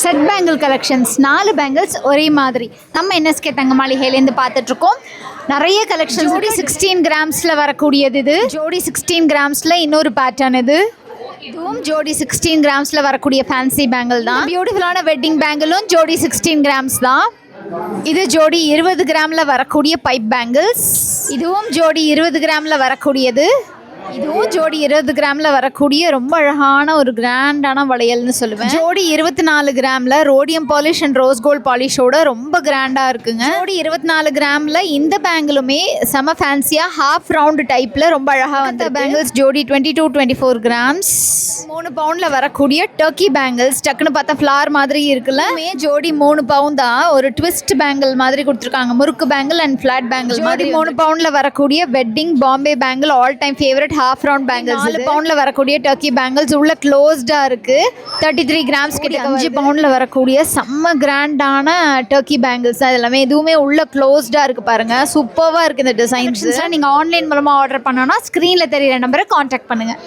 Set bangle collections 4 bangles ஒரே மாதிரி நம்ம என்எஸ்கே தங்க மாளிகையிலேருந்து பார்த்துட்ருக்கோம். நிறைய கலெக்ஷன்ஸ் ஜோடி 16 கிராம்ஸில் வரக்கூடியது. இது ஜோடி 16 கிராம்ஸில் இன்னொரு பேட்டர்ன். இதுவும் ஜோடி 16 கிராம்ஸில் வரக்கூடிய ஃபேன்சி பேங்கிள் தான். பியூட்டிஃபுல்லான வெட்டிங் பேங்கிளும் ஜோடி 16 கிராம்ஸ் தான். இது ஜோடி 20 கிராமில் வரக்கூடிய பைப் பேங்கிள்ஸ். இதுவும் ஜோடி 20 கிராமில் வரக்கூடியது. இதுவும் ஜோடி 20 கிராமில் வரக்கூடிய ரொம்ப அழகான ஒரு கிராண்டான வளையல்னு சொல்லுவேன். ஜோடி 24 கிராமில் rhodium polish and rose gold பாலிஷோட ரொம்ப கிராண்டாக இருக்குங்க. ஜோடி 24 கிராமில் இந்த பேங்கிளுமே செம ஃபேன்சியாக ஹாஃப் ரவுண்டு டைப்பில் ரொம்ப அழகாக வந்த பேங்கிள்ஸ். ஜோடி 22-24 கிராம்ஸ். 3 பவுண்டில் வரக்கூடிய டர்க்கி பேங்கிள்ஸ். டக்குன்னு பார்த்தா ஃப்ளார் மாதிரி இருக்குல்ல. ஜோடி 3 பவுண்ட் தான். ஒரு ட்விஸ்ட் பேங்கிள் மாதிரி கொடுத்துருக்காங்க. முறுக்கு பேங்கிள் அண்ட் ஃப்ளாட் பேங்கிள் மாதிரி. 3 பவுண்டில் வரக்கூடிய wedding Bombay bangle all time favourite. Half round bangles. 4 பவுண்டில் வரக்கூடிய டர்க்கி பேங்கிள்ஸ் உள்ள க்ளோஸ்டாக இருக்குது. 33 கிராம்ஸ் கிட்ட. 5 பவுண்டில் வரக்கூடிய செம்ம கிராண்டான டர்க்கி பேங்கிள்ஸ். அது எல்லாமே எதுவுமே உள்ள க்ளோஸ்டாக இருக்குது பாருங்கள். சூப்பராக இருக்குது இந்த டிசைன்ஸ். நீங்கள் ஆன்லைன் மூலமாக ஆர்டர் பண்ணோன்னா ஸ்க்ரீனில் தெரியிற நம்பரை காண்டாக்ட் பண்ணுங்கள்.